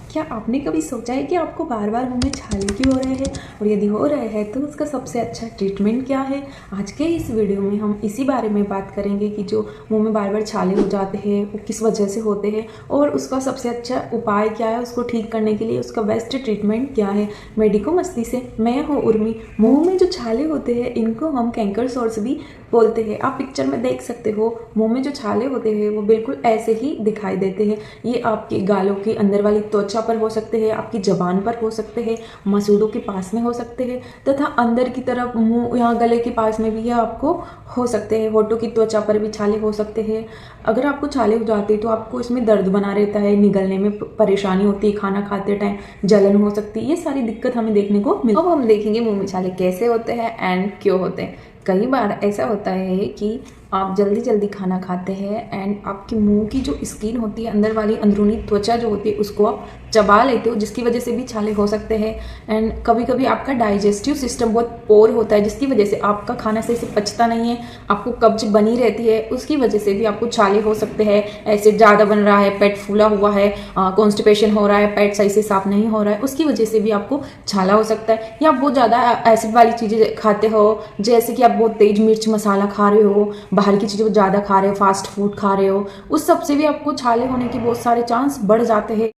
क्या आपने कभी सोचा है कि आपको बार बार मुंह में छाले क्यों हो रहे हैं, और यदि हो रहे हैं तो उसका सबसे अच्छा ट्रीटमेंट क्या है। आज के इस वीडियो में हम इसी बारे में बात करेंगे कि जो मुंह में बार बार छाले हो जाते हैं वो किस वजह से होते हैं और उसका सबसे अच्छा उपाय क्या है, उसको ठीक करने के लिए उसका बेस्ट ट्रीटमेंट क्या है। मेडिको मस्ती से मैं हूँ उर्मी। मुँह में जो छाले होते हैं इनको हम कैंकर सोर्स भी बोलते हैं। आप पिक्चर में देख सकते हो मुंह में जो छाले होते हैं वो बिल्कुल ऐसे ही दिखाई देते हैं। ये आपके गालों की अंदर वाली त्वचा पर हो सकते हैं, आपकी जबान पर हो सकते हैं, मसूड़ों के पास में हो सकते हैं तथा अंदर की तरफ मुंह यहाँ गले के पास में भी ये आपको हो सकते हैं। होठों की त्वचा पर भी छाले हो सकते हैं। अगर आपको छाले हो जाते हैं तो आपको इसमें दर्द बना रहता है, निगलने में परेशानी होती है, खाना खाते टाइम जलन हो सकती है, ये सारी दिक्कत हमें देखने को मिल। अब हम देखेंगे मुंह में छाले कैसे होते हैं एंड क्यों होते हैं। कई बार ऐसा होता है कि आप जल्दी जल्दी खाना खाते हैं एंड आपके मुंह की जो स्किन होती है, अंदर वाली अंदरूनी त्वचा जो होती है उसको आप चबा लेते हो, जिसकी वजह से भी छाले हो सकते हैं। एंड कभी कभी आपका डाइजेस्टिव सिस्टम बहुत पोर होता है, जिसकी वजह से आपका खाना सही से पचता नहीं है, आपको कब्ज बनी रहती है, उसकी वजह से भी आपको छाले हो सकते हैं। एसिड ज़्यादा बन रहा है, पेट फूला हुआ है, कॉन्स्टिपेशन हो रहा है, पेट सही से साफ नहीं हो रहा है, उसकी वजह से भी आपको छाला हो सकता है। या आप बहुत ज़्यादा एसिड वाली चीज़ें खाते हो, जैसे कि आप बहुत तेज मिर्च मसाला खा रहे हो, बाहर की चीज़ें ज़्यादा खा रहे हो, फास्ट फूड खा रहे हो, उस सब से भी आपको छाले होने के बहुत सारे चांस बढ़ जाते हैं।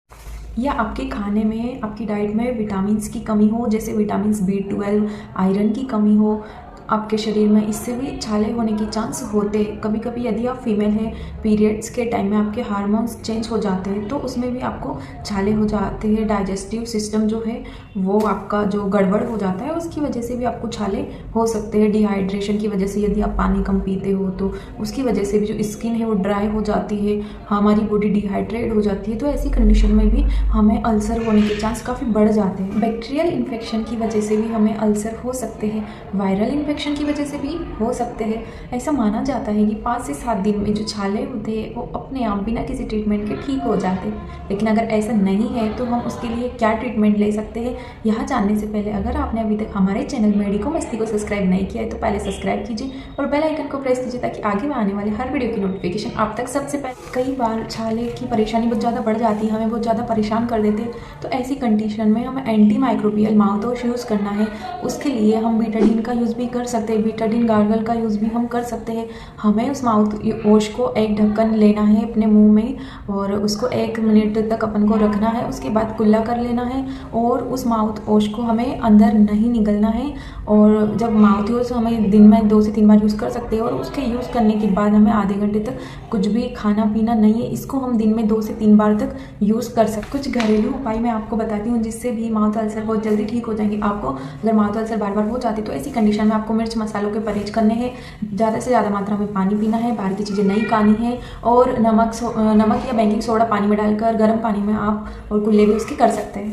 या आपके खाने में, आपकी डाइट में विटामिन्स की कमी हो, जैसे विटामिन्स B12, आयरन की कमी हो आपके शरीर में, इससे भी छाले होने के चांस होते हैं। कभी कभी यदि आप फीमेल हैं, पीरियड्स के टाइम में आपके हार्मोन्स चेंज हो जाते हैं तो उसमें भी आपको छाले हो जाते हैं। डाइजेस्टिव सिस्टम जो है वो आपका जो गड़बड़ हो जाता है उसकी वजह से भी आपको छाले हो सकते हैं। डिहाइड्रेशन की वजह से, यदि आप पानी कम पीते हो तो उसकी वजह से भी जो स्किन है वो ड्राई हो जाती है, हमारी बॉडी डिहाइड्रेट हो जाती है, तो ऐसी कंडीशन में भी हमें अल्सर होने के चांस काफ़ी बढ़ जाते हैं। बैक्टीरियल इन्फेक्शन की वजह से भी हमें अल्सर हो सकते हैं, वायरल इन्फेक्शन की वजह से भी हो सकते हैं। ऐसा माना जाता है कि 5 से 7 दिन में जो छाले होते हैं वो अपने आप बिना किसी ट्रीटमेंट के ठीक हो जाते हैं। लेकिन अगर ऐसा नहीं है तो हम उसके लिए क्या ट्रीटमेंट ले सकते हैं, यह जानने से पहले अगर आपने अभी तक हमारे चैनल मेडिको मस्ती को सब्सक्राइब नहीं किया है तो पहले सब्सक्राइब कीजिए और बेल आइकन को प्रेस कीजिए ताकि आगे में आने वाले हर वीडियो की नोटिफिकेशन आप तक सबसे पहले। कई बार छाले की परेशानी बहुत ज़्यादा बढ़ जाती है, हमें बहुत ज़्यादा परेशान कर देते हैं, तो ऐसी कंडीशन में हमें anti microbial mouth wash use करना है। उसके लिए हम बीटाडीन का यूज़ भी कर सकते हैं, बीटाडीन गार्गल का यूज़ भी हम कर सकते हैं। हमें उस माउथ वॉश को एक ढक्कन लेना है अपने मुंह में और उसको 1 मिनट तक अपन को रखना है, उसके बाद कुल्ला कर लेना है और उस माउथ वॉश को हमें अंदर नहीं निगलना है। और जब माउथ वॉश हमें दिन में 2 से 3 बार यूज़ कर सकते हैं और उसके यूज़ करने के बाद हमें आधे घंटे तक कुछ भी खाना पीना नहीं है। इसको हम दिन में 2 से 3 बार तक यूज़ कर सकते। कुछ घरेलू उपाय मैं आपको बताती हूँ जिससे भी माउथ अल्सर बहुत जल्दी ठीक हो जाएंगे। आपको अगर माउथ अल्सर बार बार हो जाती तो ऐसी कंडीशन में आपको मिर्च मसालों के परहेज करने हैं, ज़्यादा से ज़्यादा मात्रा में पानी पीना है, बाहर की चीज़ें नहीं खानी है और नमक या बेकिंग सोडा पानी में डालकर गर्म पानी में आप और कुल्ले भी उसके कर सकते हैं।